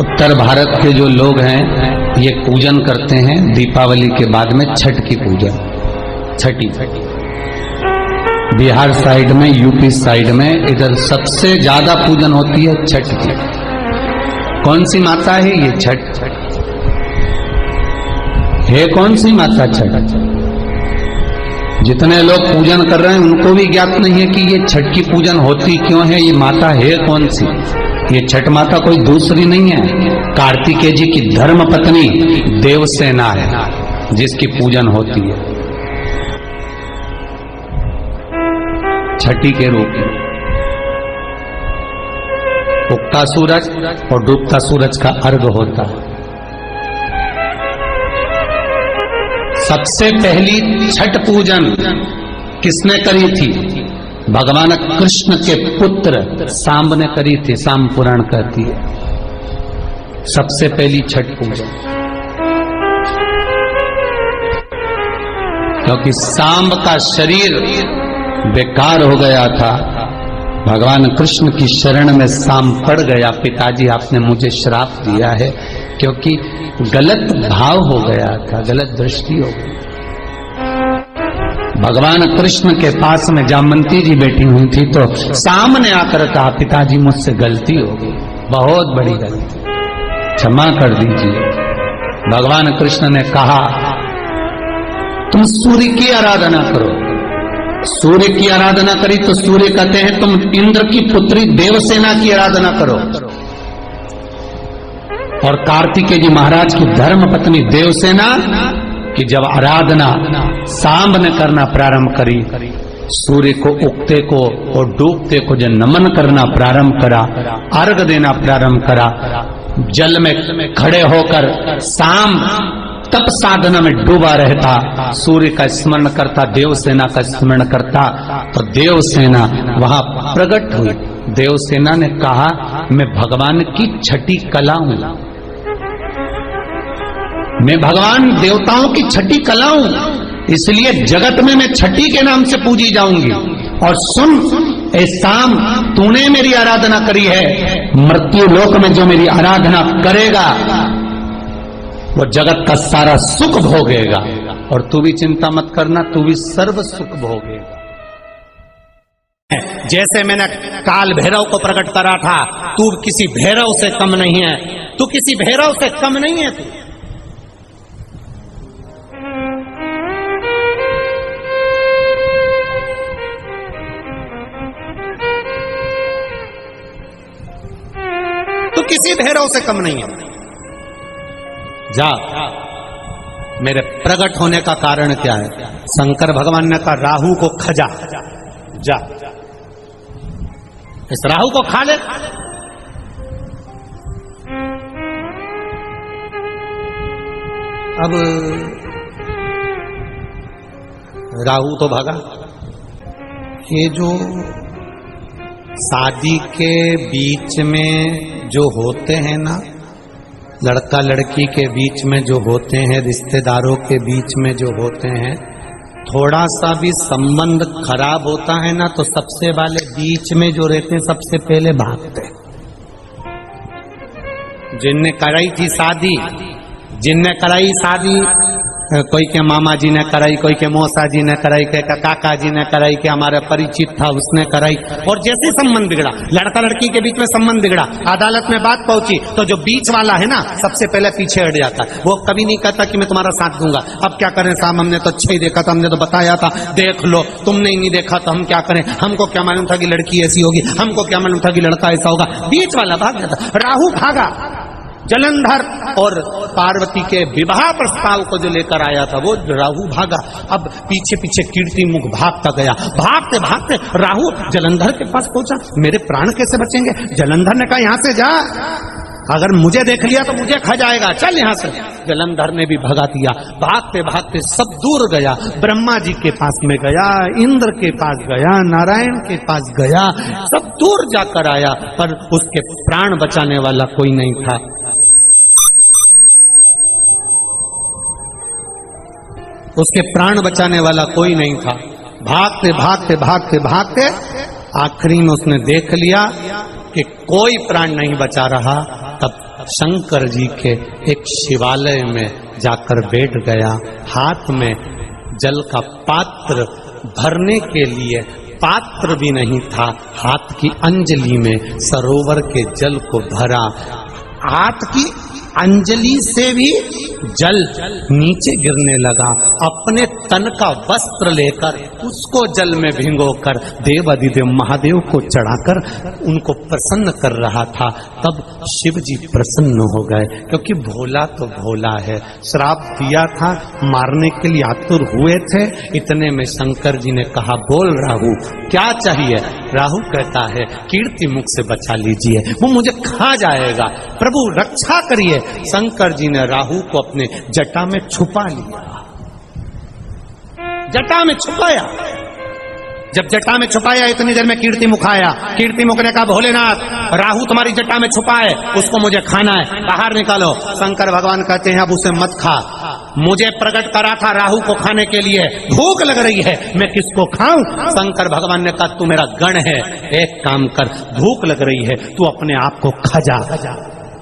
उत्तर भारत के जो लोग हैं ये पूजन करते हैं दीपावली के बाद में छठ की पूजन, छठी। बिहार साइड में, यूपी साइड में, इधर सबसे ज्यादा पूजन होती है छठ की। कौन सी माता है ये छठ? है कौन सी माता छठ? जितने लोग पूजन कर रहे हैं उनको भी ज्ञात नहीं है कि ये छठ की पूजन होती क्यों है, ये माता है कौन सी। ये छठ माता कोई दूसरी नहीं है, कार्तिकेय जी की धर्म पत्नी देवसेना है जिसकी पूजन होती है छठी के रूप में। उगता सूरज और डूबता सूरज का अर्घ होता है। सबसे पहली छठ पूजन किसने करी थी? भगवान कृष्ण के पुत्र सांब ने करी थी। सांब पुराण कहती है सबसे पहली छठ पूजन, क्योंकि सांब का शरीर बेकार हो गया था। भगवान कृष्ण की शरण में सांब पड़ गया। पिताजी आपने मुझे श्राप दिया है, क्योंकि गलत भाव हो गया था, गलत दृष्टि हो गई। भगवान कृष्ण के पास में जामवंती जी बैठी हुई थी तो सामने आकर कहा, पिताजी मुझसे गलती हो गई, बहुत बड़ी गलती, क्षमा कर दीजिए। भगवान कृष्ण ने कहा, तुम सूर्य की आराधना करो। सूर्य की आराधना करी तो सूर्य कहते हैं तुम इंद्र की पुत्री देवसेना की आराधना करो। और कार्तिकेय जी महाराज की धर्म पत्नी देवसेना कि जब आराधना सांब ने करना प्रारंभ करी, सूर्य को उगते को और डूबते को जब नमन करना प्रारंभ करा, अर्घ देना प्रारंभ करा, जल में खड़े होकर सांब तप साधना में डूबा रहता, सूर्य का स्मरण करता, देवसेना का स्मरण करता, तो देवसेना वहां प्रकट हुई। देवसेना ने कहा, मैं भगवान की छठी कला हूं, मैं भगवान देवताओं की छठी कला हूं, इसलिए जगत में मैं छठी के नाम से पूजी जाऊंगी। और सुन ए सांब, तूने मेरी आराधना करी है, मृत्यु लोक में जो मेरी आराधना करेगा वो जगत का सारा सुख भोगेगा, और तू भी चिंता मत करना, तू भी सर्व सुख भोगेगा। जैसे मैंने काल भैरव को प्रकट करा था, तू किसी भैरव से कम नहीं है, तू किसी भैरव से कम नहीं है। तू किसी भैरव से कम नहीं है। जा, मेरे प्रकट होने का कारण क्या है? शंकर भगवान ने कहा, राहु को खजा, जा इस राहु को खा ले। अब राहु तो भागा। ये जो शादी के बीच में जो होते हैं ना, लड़का लड़की के बीच में जो होते हैं, रिश्तेदारों के बीच में जो होते हैं, थोड़ा सा भी संबंध खराब होता है ना तो सबसे वाले बीच में जो रहते हैं सबसे पहले भागते हैं। जिनने कराई थी शादी, जिनने कराई शादी, कोई के मामा जी ने कराई, कोई के मौसा जी ने कराई, कोई के काका जी ने कराई, के हमारा परिचित था उसने कराई, और जैसे संबंध बिगड़ा, लड़का लड़की के बीच में संबंध बिगड़ा, अदालत में बात पहुंची तो जो बीच वाला है ना सबसे पहले पीछे हट जाता है। वो कभी नहीं कहता कि मैं तुम्हारा साथ दूंगा। अब क्या करें साहब, हमने तो अच्छा ही देखा था, हमने तो बताया था, देख लो, तुमने ही नहीं देखा तो हम क्या करें, हमको क्या मालूम था कि लड़की ऐसी होगी, हमको क्या मालूम था कि लड़का ऐसा होगा। बीच वाला भाग जाता। राहु भागा, जलंधर और पार्वती के विवाह प्रस्ताव को जो लेकर आया था वो राहु भागा। अब पीछे पीछे कीर्ति मुख भागता गया। भागते भागते राहु जलंधर के पास पहुंचा। मेरे प्राण कैसे बचेंगे? जलंधर ने कहा, यहां से जा, अगर मुझे देख लिया तो मुझे खा जाएगा, चल यहां से। जलंधर ने भी भगा दिया। भागते भागते सब दूर गया, ब्रह्मा जी के पास में गया, इंद्र के पास गया, नारायण के पास गया, सब दूर जाकर आया, पर उसके प्राण बचाने वाला कोई नहीं था। उसके प्राण बचाने वाला कोई नहीं था। भागते भागते भागते भागते आखिरी में उसने देख लिया कि कोई प्राण नहीं बचा रहा। तब शंकर जी के एक शिवालय में जाकर बैठ गया। हाथ में जल का पात्र भरने के लिए पात्र भी नहीं था, हाथ की अंजलि में सरोवर के जल को भरा। हाथ की अंजलि से भी जल नीचे गिरने लगा। अपने तन का वस्त्र लेकर उसको जल में भिगोकर देवाधिदेव महादेव को चढ़ाकर उनको प्रसन्न कर रहा था। तब शिव जी प्रसन्न हो गए, क्योंकि भोला तो भोला है। श्राप दिया था, मारने के लिए आतुर हुए थे। इतने में शंकर जी ने कहा, बोल राहु क्या चाहिए? राहु कहता है, कीर्ति मुख से बचा लीजिए, वो मुझे खा जाएगा, प्रभु रक्षा करिए। शंकर जी ने राहु को अपने जटा में छुपा लिया, जटा में छुपाया। जब जटा में छुपाया, इतनी देर में कीर्ति मुख आया। कीर्ति मुख ने कहा, भोलेनाथ राहु तुम्हारी जटा में छुपा है, उसको मुझे खाना है, बाहर निकालो। शंकर भगवान कहते हैं, अब उसे मत खा, मुझे प्रकट करा था राहु को खाने के लिए, भूख लग रही है, मैं किसको खाऊं? शंकर भगवान ने कहा, तू मेरा गण है, एक काम कर, भूख लग रही है, तू अपने आप को खा जा।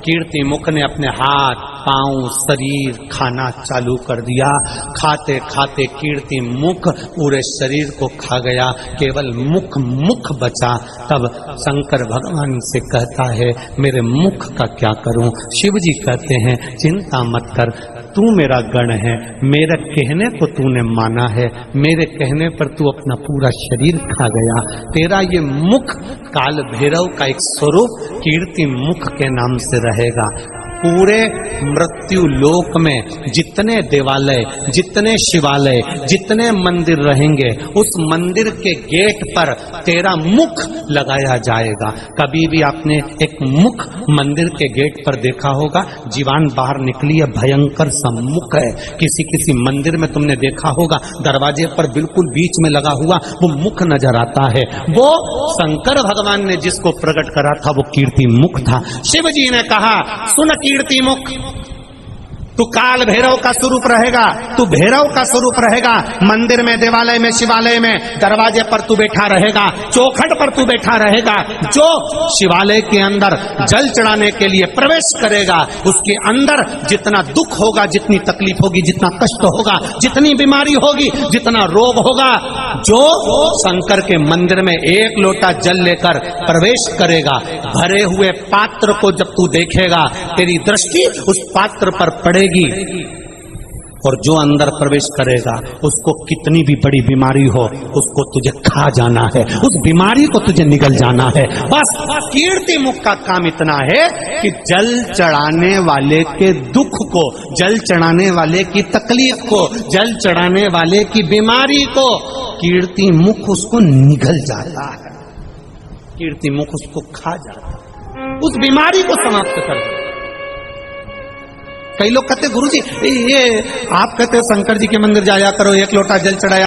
कीर्ति मुख ने अपने हाथ पांव शरीर खाना चालू कर दिया। खाते खाते कीर्ति मुख पूरे शरीर को खा गया, केवल मुख बचा। तब शंकर भगवान से कहता है, मेरे मुख का क्या करूं? शिव जी कहते हैं, चिंता मत कर, तू मेरा गण है, मेरे कहने को तूने माना है, मेरे कहने पर तू अपना पूरा शरीर खा गया। तेरा ये मुख काल भैरव का एक स्वरूप कीर्ति मुख के नाम से रहेगा। पूरे मृत्यु लोक में जितने देवालय, जितने शिवालय, जितने मंदिर रहेंगे, उस मंदिर के गेट पर तेरा मुख लगाया जाएगा। कभी भी आपने एक मुख मंदिर के गेट पर देखा होगा? जीवान बाहर निकली है, भयंकर सा मुख है। किसी किसी मंदिर में तुमने देखा होगा, दरवाजे पर बिल्कुल बीच में लगा हुआ वो मुख नजर आता है। वो शंकर भगवान ने जिसको प्रकट करा था वो कीर्ति मुख था। शिव जी ने कहा, सुन कीर्ति मुख, तू काल भैरव का स्वरूप रहेगा, तू भैरव का स्वरूप रहेगा। मंदिर में, देवालय में, शिवालय में, दरवाजे पर तू बैठा रहेगा, चौखट पर तू बैठा रहेगा। जो शिवालय के अंदर जल चढ़ाने के लिए प्रवेश करेगा, उसके अंदर जितना दुख होगा, जितनी तकलीफ होगी, जितना कष्ट होगा, जितनी बीमारी होगी, जितना रोग होगा, जो शंकर के मंदिर में एक लोटा जल लेकर प्रवेश करेगा, भरे हुए पात्र को जब तू देखेगा, तेरी दृष्टि उस पात्र पर पड़ेगी, और जो अंदर प्रवेश करेगा उसको कितनी भी बड़ी बीमारी हो, उसको तुझे खा जाना है, उस बीमारी को तुझे निगल जाना है। बस कीर्ति मुख का काम इतना है कि जल चढ़ाने वाले के दुख को, जल चढ़ाने वाले की तकलीफ को, जल चढ़ाने वाले की बीमारी को कीर्ति मुख उसको निगल जाता है, कीर्ति मुख उसको खा जाता है, उस बीमारी को समाप्त कर देता है। कई लोग कहते, गुरुजी ये आप कहते शंकर जी के मंदिर जाया करो, एक लोटा जल चढ़ाया